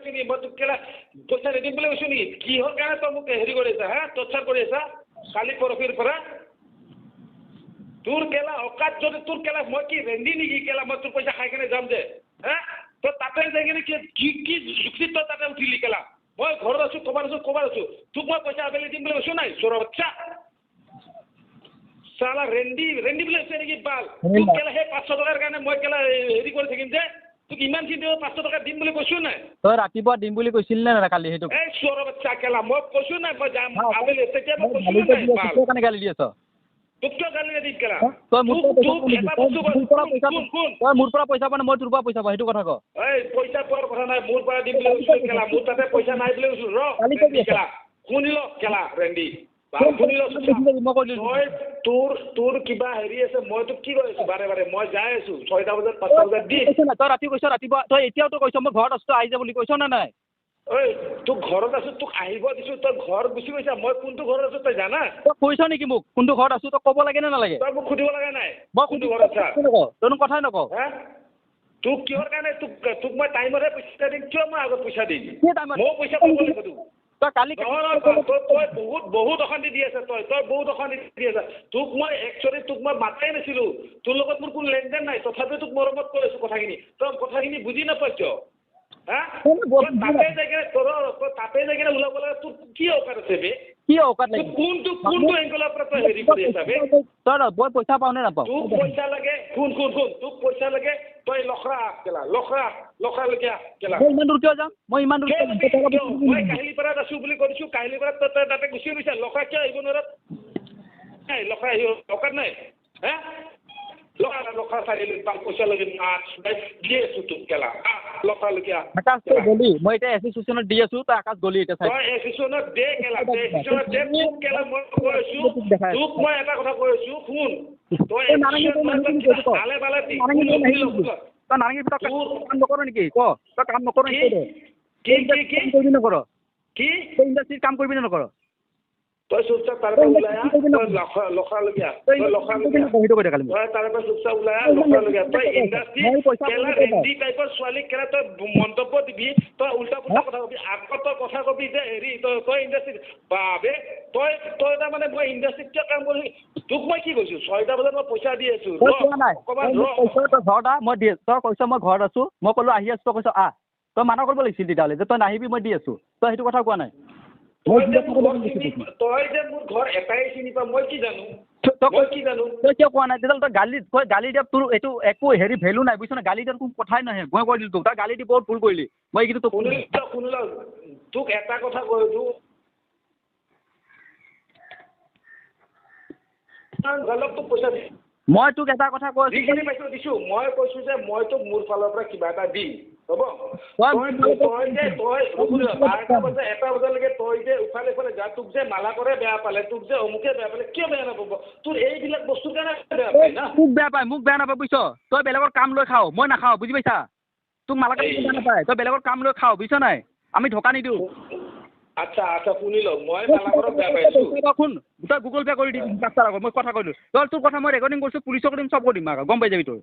কৈছো নেকি মই তোক কেলা পইচা নিদিম বুলি কৈছো নেকি কিহৰ কাৰণে তই মোক হেৰি কৰি আছা হা টৰ্চাৰ কৰি আছা কালি পৰহিৰ পৰা তোৰ কেলা অকাত যদি তোৰ কেলা মই কি ৰেন্দি নেকি কেলা মই তোৰ পইচা খাই কেনে যাম যে হা তই তাতে যাই কেনে কি যুক্তিত তই তাতে উঠিলি কেলা মই ঘৰত আছো ক'বাত আছো তোক মই পইচা আবেলি দিম বুলি কৈছো নাই চোৰৰ বাচ্চা চালা ৰেন্দি বুলি আছে নেকি বাল তোক কেলা সেই 500 টকাৰ কাৰণে মই কেলা হেৰি কৰি থাকিম যে তোক ইমানখিনি 500 টকা দিম বুলি কৈছো নাই তই ৰাতিপুৱা দিম বুলি কৈছিল নে কালি সেইটো এই চোৰৰ বাচ্চা কেলা মই কৈছো নাই মই যাম আবেলি তেতিয়া মই কৈছো নাই বাল তোৰ কাৰণে গালি দি আছ তোক কিয় গালি নিদিম কেলা তই মোৰ পৰা পইচা পোৱা নাই মই তোৰ পৰা পইচা পাওঁ সেইটো কথা ক এই পইচা পোৱাৰ কথা নাই মোৰ পৰা দিম বুলি কৈছো কেলা মোৰ তাতে পইচা নাই বুলি কৈছো ৰ কেলা শুনি ল কেলা ৰেন্দি তোৰ কিবা হেৰি আছে মই তোক কি কৈ আছো বাৰে মই যাই আছো 6টা বজাত 5টা বজাত দি তই ৰাতি কৈছ ৰাতিপুৱা তই এতিয়াও তো কৈছ মই ঘৰত আছো আহি যা বুলি কৈছ নে নাই ঐ তোক ঘৰত আছো তোক আহিব দিছো তই ঘৰ গুচি গৈছা মই কোনটো ঘৰত আছো তই জানা তই কৈছ নেকি মোক কোনটো ঘৰত আছো তই ক'ব লাগে নে নালাগে তই মোক সুধিব লগা নাই মই কোনটো ঘৰত আছা তইনো কথাই নকওঁ হা তোক কিহৰ কাৰণে তোক মই টাইমতে পইচা দিম কিয় মই আগত পইচা দিম ময়ো পইচা পাব লাগিব তোক তই কালি তই বহুত অশান্তি দি আছে তই বহুত অশান্তি দি আছা তোক মই একচুৱেলি তোক মই মাতাই নাছিলো তোৰ লগত মোৰ কোনো লেনদেন নাই তথাপিও তোক মৰমত কৈ আছো কথাখিনি তই কথাখিনি বুজি নাপাই কিয় হা তাতে যাই কেনে ওলাব লাগে তোৰ কি অকাত আছে বে কি অকাত লাগে কোনটো এংগলৰ পৰা তই হেৰি কৰি আছা বে তই মই পইচা পাওঁ নে নাপাওঁ তোক পইচা লাগে শুন তোক পইচা লাগে তই লখৰা লৈকে কেলা মই ইমান দূৰ কিয় যাম মই কাহিলীপাৰাত আছো বুলি কৈছো কাহিলীপাৰাত তই তাতে গুচি গৈছা লখৰা কিয় আহিব নোৱাৰা নাই লখৰা আহিব অকাত নাই হা লখৰা চাৰিআলি তাৰ পইচা লাগে দি আছো তোক কেলা লখৰালৈকে আকাশ তই গলি মই এতিয়া এছ'চিয়েশ্যনত দি আছো তই আকাশ গলি এতিয়া তই এছ'চিয়েশ্যনত দে কেলা তোক কেলা মই কৈ আছো তোক মই এটা কথা কৈ আছো শুন তই ভালে তই নাৰেঙ্গী কাম নকৰ নেকি ক তই কাম নকৰ নেকি কৰিবি নকৰ কি ইণ্ডাষ্ট্ৰীত কাম কৰিবি নে নকৰ তই চুপচাপ তাৰে পৰা ওলাই আহ তই লখৰালৈকে তই তাৰে পৰা চুপচাপ ওলাই আহ লখৰালৈকে তই ইণ্ডাষ্ট্ৰী কেলা ৰেন্দি টাইপৰ ছোৱালীক কেলা তই মন্তব্য দিবি তই উল্টা পুল্টা কথা কবি আকৌ তই কথা কবি যে হেৰি তই ইণ্ডাষ্ট্ৰীত বাবে তই তাৰমানে মই ইণ্ডাষ্ট্ৰীত কিয় কাম কৰি তোক মই কি কৈছো 6টা বজাত মই পইচা দি আছো মই দি আছো তই কৈছ মই ঘৰত আছো মই ক'লো আহি আছো তই কৈছ তই মানা কৰিব লাগিছিল তেতিয়াহ'লে যে তই নাহিবি মই দি আছো তই সেইটো কথা কোৱা নাই তই যে মোৰ ঘৰ এটাই চিনি পা মই কি জানো তই কিয় কোৱা নাই তেতিয়াহ'লে তই গালি দিয়া তোৰ এইটো একো হেৰি ভেলু নাই বুজিছ না গালি দিয়াৰ কোনো কথাই নাহে মই কৈ দিলোঁ তোক তই গালি দি বহুত ভুল কৰিলি মই কিন্তু শুনিল তোক এটা কথা কৈছো তোক পইচা দি মই তোক এটা কথা কৈ দিছো মই কৈছো যে মই তোক মোৰ ফালৰ পৰা কিবা এটা দিম হ'ব এটা বজালৈকে তই যে উফালে যা তোক যে মালা কৰে বেয়া পালে তোক যে অমুকে বেয়া পালে কিয় বেয়া নাপাব তোৰ এইবিলাক বস্তুৰ কাৰণে বেয়া পায় না মোক বেয়া নাপায় বুজিছ তই বেলেগৰ কাম লৈ খাও মই নাখাওঁ বুজি পাইছা তোক মালা কৰি বেয়া নাপায় তই বেলেগৰ কাম লৈ খাও বুজিছ নাই আমি ঢকা নিদিওঁ আচ্ছা শুনি ল মই মালাকৰক বেয়া পাইছো শুন তই গুগল পে' কৰি দিম মই কথা কৈছোঁ তই তোৰ কথা মই ৰেকৰ্ডিং কৰিছোঁ পুলিচক দিম চব কৰিম গম পাই যাবি তই